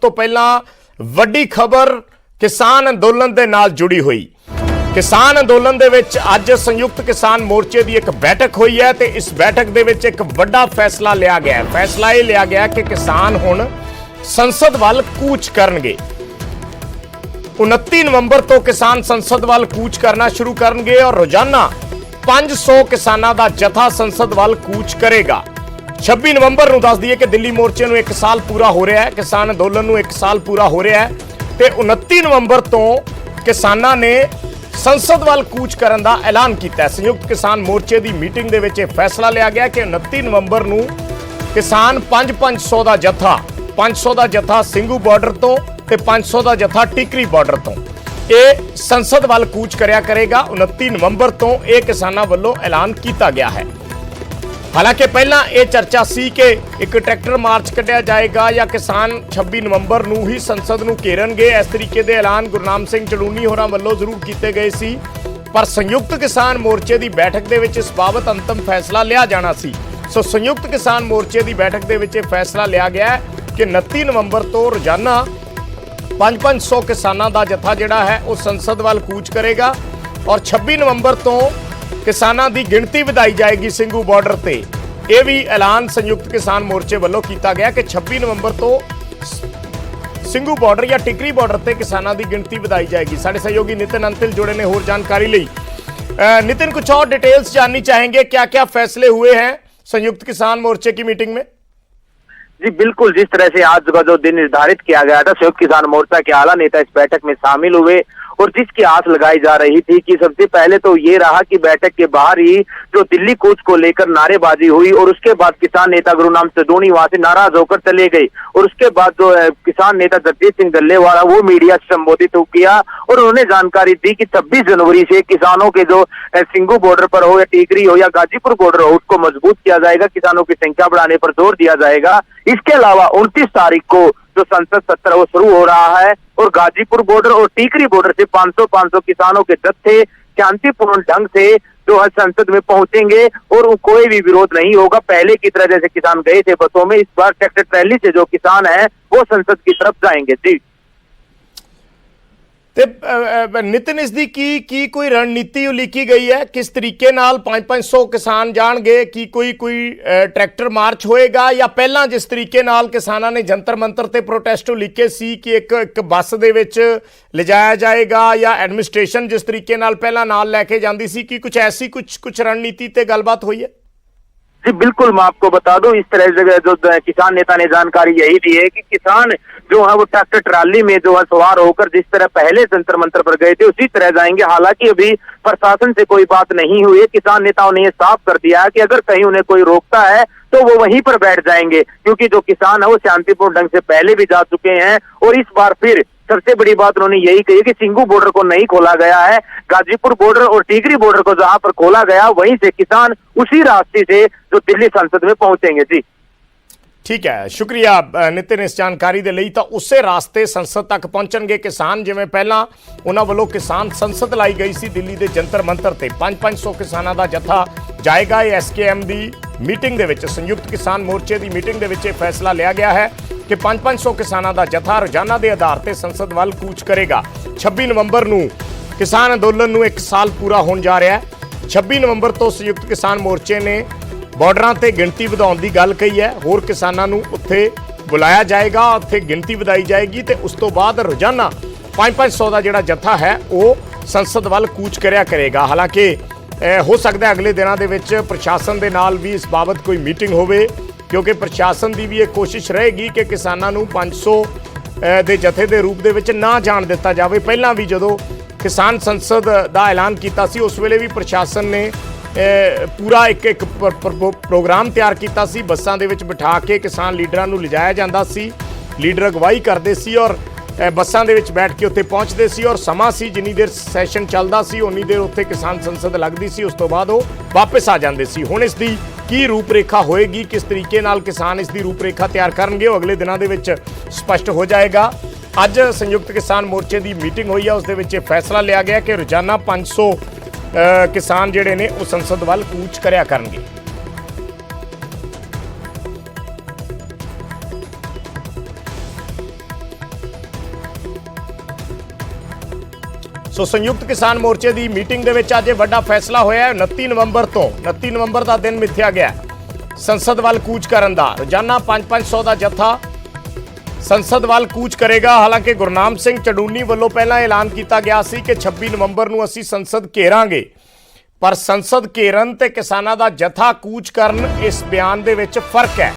ਤੋਂ ਪਹਿਲਾਂ ਵੱਡੀ ਖਬਰ ਕਿਸਾਨ ਅੰਦੋਲਨ ਦੇ ਨਾਲ ਜੁੜੀ ਹੋਈ। ਕਿਸਾਨ ਅੰਦੋਲਨ ਦੇ ਵਿੱਚ ਅੱਜ ਸੰਯੁਕਤ ਕਿਸਾਨ ਮੋਰਚੇ ਦੀ ਇੱਕ ਬੈਠਕ ਹੋਈ ਹੈ ਤੇ ਇਸ ਬੈਠਕ ਦੇ ਵਿੱਚ ਇੱਕ ਵੱਡਾ ਫੈਸਲਾ ਲਿਆ ਗਿਆ ਹੈ। ਫੈਸਲਾ ਇਹ ਲਿਆ ਗਿਆ ਕਿ ਕਿਸਾਨ ਹੁਣ ਸੰਸਦ ਵੱਲ ਕੂਚ ਕਰਨਗੇ। 29 ਨਵੰਬਰ ਤੋਂ ਕਿਸਾਨ ਸੰਸਦ ਵੱਲ ਕੂਚ ਕਰਨਾ ਸ਼ੁਰੂ ਕਰਨਗੇ ਔਰ ਰੋਜ਼ਾਨਾ 500 ਕਿਸਾਨਾਂ ਦਾ ਜਥਾ ਸੰਸਦ ਵੱਲ ਕੂਚ ਕਰੇਗਾ। 26 ਨਵੰਬਰ ਨੂੰ ਦੱਸ ਦਈਏ ਕਿ ਦਿੱਲੀ ਮੋਰਚੇ ਨੂੰ 1 ਸਾਲ ਪੂਰਾ ਹੋ ਰਿਹਾ ਹੈ, ਕਿਸਾਨ ਅੰਦੋਲਨ ਨੂੰ 1 ਸਾਲ ਪੂਰਾ ਹੋ ਰਿਹਾ ਹੈ ਤੇ 29 ਨਵੰਬਰ ਤੋਂ ਕਿਸਾਨਾਂ ਨੇ ਸੰਸਦ ਵੱਲ ਕੂਚ ਕਰਨ ਦਾ ਐਲਾਨ ਕੀਤਾ ਹੈ। ਸੰਯੁਕਤ ਕਿਸਾਨ ਮੋਰਚੇ ਦੀ ਮੀਟਿੰਗ ਦੇ ਵਿੱਚ ਇਹ ਫੈਸਲਾ ਲਿਆ ਗਿਆ ਕਿ 29 ਨਵੰਬਰ ਨੂੰ ਕਿਸਾਨ 500 ਦਾ ਜਥਾ 500 ਦਾ ਜਥਾ ਸਿੰਘੂ ਬਾਰਡਰ ਤੋਂ ਤੇ 500 ਦਾ ਜਥਾ ਟਿਕਰੀ ਬਾਰਡਰ ਤੋਂ ਇਹ ਸੰਸਦ ਵੱਲ ਕੂਚ ਕਰਿਆ ਕਰੇਗਾ। 29 ਨਵੰਬਰ ਤੋਂ ਇਹ ਕਿਸਾਨਾਂ ਵੱਲੋਂ ਐਲਾਨ ਕੀਤਾ ਗਿਆ ਹੈ। ਹਾਲਾਂਕਿ ਪਹਿਲਾਂ ਇਹ ਚਰਚਾ ਸੀ ਕਿ ਇੱਕ ਟਰੈਕਟਰ ਮਾਰਚ ਕੱਢਿਆ ਜਾਏਗਾ ਜਾਂ ਕਿਸਾਨ 26 ਨਵੰਬਰ ਨੂੰ ਹੀ ਸੰਸਦ ਨੂੰ ਘੇਰਨਗੇ। ਇਸ ਤਰੀਕੇ ਦੇ ਐਲਾਨ ਗੁਰਨਾਮ ਸਿੰਘ ਚੜੂਨੀ ਹੋਰਾਂ ਵੱਲੋਂ ਜ਼ਰੂਰ ਕੀਤੇ ਗਏ ਸੀ, ਪਰ ਸੰਯੁਕਤ ਕਿਸਾਨ ਮੋਰਚੇ ਦੀ ਬੈਠਕ ਦੇ ਵਿੱਚ ਇਸ ਬਾਬਤ ਅੰਤਮ ਫੈਸਲਾ ਲਿਆ ਜਾਣਾ ਸੀ। ਸੋ ਸੰਯੁਕਤ ਕਿਸਾਨ ਮੋਰਚੇ ਦੀ ਬੈਠਕ ਦੇ ਵਿੱਚ ਇਹ ਫੈਸਲਾ ਲਿਆ ਗਿਆ ਹੈ ਕਿ 29 ਨਵੰਬਰ ਤੋਂ ਰੋਜ਼ਾਨਾ 500 ਕਿਸਾਨਾਂ ਦਾ ਜਥਾ ਜਿਹੜਾ ਹੈ ਉਹ ਸੰਸਦ ਵੱਲ ਕੂਚ ਕਰੇਗਾ ਔਰ 26 ਨਵੰਬਰ ਤੋਂ ਕਿਸਾਨਾਂ ਦੀ ਗਿਣਤੀ ਵਧਾਈ ਜਾਏਗੀ ਸਿੰਘੂ ਬਾਰਡਰ ਤੇ। ਇਹ ਵੀ ਐਲਾਨ ਸੰਯੁਕਤ ਕਿਸਾਨ ਮੋਰਚੇ ਵੱਲੋਂ ਕੀਤਾ ਗਿਆ ਕਿ 26 ਨਵੰਬਰ ਤੋਂ ਸਿੰਘੂ ਬਾਰਡਰ ਜਾਂ ਟਿਕਰੀ ਬਾਰਡਰ ਤੇ ਕਿਸਾਨਾਂ ਦੀ ਗਿਣਤੀ ਵਧਾਈ जाएगी। साढ़े सहयोगी नितिन अंतिल जुड़े ने और जानकारी ली। नितिन, कुछ और डिटेल्स जाननी चाहेंगे, क्या क्या फैसले हुए हैं संयुक्त किसान मोर्चे की मीटिंग में? जी बिल्कुल, जिस तरह से आज का जो दिन निर्धारित किया गया था, संयुक्त किसान मोर्चा के आला नेता इस बैठक में शामिल हुए और जिसकी आस लगाई जा रही थी कि सबसे पहले तो ये रहा कि बैठक के बाहर ही जो दिल्ली कूच को लेकर नारेबाजी हुई और उसके बाद किसान नेता गुरुनाम चड़ूनी वहां से नाराज होकर चले गए और उसके बाद जो किसान नेता जगदीश सिंह डल्लेवाला वो मीडिया से संबोधित किया और उन्होंने जानकारी दी कि 26 जनवरी से किसानों के जो सिंघू बॉर्डर पर हो या टीकरी हो या गाजीपुर बॉर्डर हो उसको मजबूत किया जाएगा, किसानों की संख्या बढ़ाने पर जोर दिया जाएगा। इसके अलावा 29 तारीख को जो संसद सत्र वो शुरू हो रहा है और गाजीपुर बॉर्डर और टीकरी बॉर्डर से 500 किसानों के जत्थे शांतिपूर्ण ढंग से जो है संसद में पहुंचेंगे और कोई भी विरोध नहीं होगा। पहले की तरह जैसे किसान गए थे बसों में, इस बार ट्रैक्टर ट्रैली से जो किसान है वो संसद की तरफ जाएंगे। जी नितिन, इसकी की कोई रणनीति उलीकी गई है? किस तरीके नाल 500 किसान जाणगे? की कोई ट्रैक्टर मार्च होएगा या पहला जिस तरीके नाल किसानां ने जंतर मंतर ते प्रोटेस्ट उलीके सी कि एक बस दे विच लिजाया जाएगा या एडमिनिस्ट्रेशन जिस तरीके नाल पहला नाल लैके जांदी सी, कि कुछ ऐसी कुछ रणनीति ते गलबात हुई है? जी बिल्कुल, मैं आपको बता दूं, इस तरह से जो किसान नेता ने जानकारी यही दी है कि किसान जो है वो ट्रैक्टर ट्राली में जो है सवार होकर जिस तरह पहले जंतर मंतर पर गए थे उसी तरह जाएंगे। हालांकि अभी प्रशासन से कोई बात नहीं हुई है। किसान नेताओं ने ये साफ कर दिया है कि अगर कहीं उन्हें कोई रोकता है तो वो वहीं पर बैठ जाएंगे, क्योंकि जो किसान है वो शांतिपूर्ण ढंग से पहले भी जा चुके हैं और इस बार फिर सबसे बड़ी बात उन्होंने यही कही कि सिंघू बॉर्डर को नहीं खोला गया है, गाजीपुर बॉर्डर और टीकरी बॉर्डर को जहां पर खोला गया वहीं से किसान उसी रास्ते से जो दिल्ली संसद में पहुंचेंगे। जी ठीक है, शुक्रिया नितिन इस जानकारी दे लई। तो उससे रास्ते संसद तक पहुंचणगे किसान, जिवें पहला उन्हां वल्लों किसान संसद लाई गई सी दिल्ली दे जंतर मंतर ते 500 किसानां दा जत्था जाएगा। ये SKM दी मीटिंग दे विच, संयुक्त किसान मोर्चे दी मीटिंग दे विच ये फैसला लिया गया है कि 500 किसानां दा जत्था रोजाना दे आधार ते संसद ਵੱਲ कूच करेगा। 26 नवंबर ਨੂੰ किसान अंदोलन ਨੂੰ 1 ਸਾਲ ਪੂਰਾ ਹੋਣ ਜਾ ਰਿਹਾ ਹੈ। 26 ਨਵੰਬਰ ਤੋਂ ਸੰਯੁਕਤ ਕਿਸਾਨ ਮੋਰਚੇ ਨੇ ਬਾਰਡਰਾਂ ਤੇ ਗਿਣਤੀ ਵਧਾਉਣ ਦੀ ਗੱਲ ਕਹੀ ਹੈ। ਹੋਰ ਕਿਸਾਨਾਂ ਨੂੰ ਉੱਥੇ ਬੁਲਾਇਆ ਜਾਏਗਾ, ਉੱਥੇ ਗਿਣਤੀ ਵਧਾਈ ਜਾਏਗੀ ਤੇ ਉਸ ਤੋਂ ਬਾਅਦ ਰੋਜ਼ਾਨਾ 500 ਦਾ ਜਿਹੜਾ ਜੱਥਾ ਹੈ ਉਹ ਸੰਸਦ ਵੱਲ ਕੂਚ ਕਰਿਆ ਕਰੇਗਾ। ਹਾਲਾਂਕਿ ਹੋ ਸਕਦਾ ਅਗਲੇ ਦਿਨਾਂ ਦੇ ਵਿੱਚ ਪ੍ਰਸ਼ਾਸਨ ਦੇ ਨਾਲ ਵੀ ਇਸ ਬਾਬਤ ਕੋਈ ਮੀਟਿੰਗ ਹੋਵੇ, ਕਿਉਂਕਿ ਪ੍ਰਸ਼ਾਸਨ ਦੀ ਵੀ ਇਹ ਕੋਸ਼ਿਸ਼ ਰਹੇਗੀ ਕਿ ਕਿਸਾਨਾਂ ਨੂੰ 500 ਦੇ ਜਥੇ ਦੇ ਰੂਪ ਦੇ ਵਿੱਚ ਨਾ ਜਾਣ ਦਿੱਤਾ ਜਾਵੇ। ਪਹਿਲਾਂ ਵੀ ਜਦੋਂ ਕਿਸਾਨ ਸੰਸਦ ਦਾ ਐਲਾਨ ਕੀਤਾ ਸੀ ਉਸ ਵੇਲੇ ਵੀ ਪ੍ਰਸ਼ਾਸਨ ਨੇ ਪੂਰਾ ਇੱਕ ਪ੍ਰੋਗਰਾਮ ਤਿਆਰ ਕੀਤਾ ਸੀ। ਬੱਸਾਂ ਦੇ ਵਿੱਚ ਬਿਠਾ ਕੇ ਕਿਸਾਨ ਲੀਡਰਾਂ ਨੂੰ ਲਿਜਾਇਆ ਜਾਂਦਾ ਸੀ, ਲੀਡਰ ਅਗਵਾਈ ਕਰਦੇ ਸੀ ਔਰ ਬੱਸਾਂ ਦੇ ਵਿੱਚ ਬੈਠ ਕੇ ਉੱਥੇ ਪਹੁੰਚਦੇ ਸੀ ਔਰ ਸਮਾਂ ਸੀ ਜਿੰਨੀ ਦੇਰ ਸੈਸ਼ਨ ਚੱਲਦਾ ਸੀ ਉਨੀ ਦੇਰ ਉੱਥੇ ਕਿਸਾਨ ਸੰਸਦ ਲੱਗਦੀ ਸੀ, ਉਸ ਤੋਂ ਬਾਅਦ ਉਹ ਵਾਪਸ ਆ ਜਾਂਦੇ ਸੀ। ਹੁਣ ਇਸ ਦੀ ਕੀ ਰੂਪਰੇਖਾ ਹੋਏਗੀ, ਕਿਸ ਤਰੀਕੇ ਨਾਲ ਕਿਸਾਨ ਇਸ ਦੀ ਰੂਪਰੇਖਾ ਤਿਆਰ ਕਰਨਗੇ, ਉਹ ਅਗਲੇ ਦਿਨਾਂ ਦੇ ਵਿੱਚ ਸਪਸ਼ਟ ਹੋ ਜਾਏਗਾ। ਅੱਜ ਸੰਯੁਕਤ ਕਿਸਾਨ ਮੋਰਚੇ ਦੀ ਮੀਟਿੰਗ ਹੋਈ ਹੈ, ਉਸ ਦੇ ਵਿੱਚ ਇਹ ਫੈਸਲਾ ਲਿਆ ਗਿਆ ਕਿ ਰੋਜ਼ਾਨਾ 500 ਕਿਸਾਨ ਜਿਹੜੇ ਨੇ ਉਹ ਸੰਸਦ ਵੱਲ ਕੂਚ ਕਰਿਆ ਕਰਨਗੇ। ਸੋ ਸੰਯੁਕਤ ਕਿਸਾਨ ਮੋਰਚੇ ਦੀ ਮੀਟਿੰਗ ਦੇ ਵਿੱਚ ਅੱਜ ਇਹ ਵੱਡਾ ਫੈਸਲਾ ਹੋਇਆ ਹੈ। 29 ਨਵੰਬਰ ਦਾ ਦਿਨ ਮਿੱਥਿਆ ਗਿਆ ਸੰਸਦ ਵੱਲ ਕੂਚ ਕਰਨ ਦਾ। ਰੋਜ਼ਾਨਾ 5-500 ਦਾ ਜੱਥਾ ਸੰਸਦ ਵੱਲ ਕੂਚ ਕਰੇਗਾ। ਹਾਲਾਂਕਿ ਗੁਰਨਾਮ ਸਿੰਘ ਚੜੂਨੀ ਵੱਲੋਂ ਪਹਿਲਾਂ ਐਲਾਨ ਕੀਤਾ ਗਿਆ ਸੀ ਕਿ 26 ਨਵੰਬਰ ਨੂੰ ਅਸੀਂ ਸੰਸਦ ਘੇਰਾਂਗੇ, ਪਰ ਸੰਸਦ ਘੇਰਨ ਤੇ ਕਿਸਾਨਾਂ ਦਾ ਜੱਥਾ ਕੂਚ ਕਰਨ ਇਸ ਬਿਆਨ ਦੇ ਵਿੱਚ ਫਰਕ ਹੈ।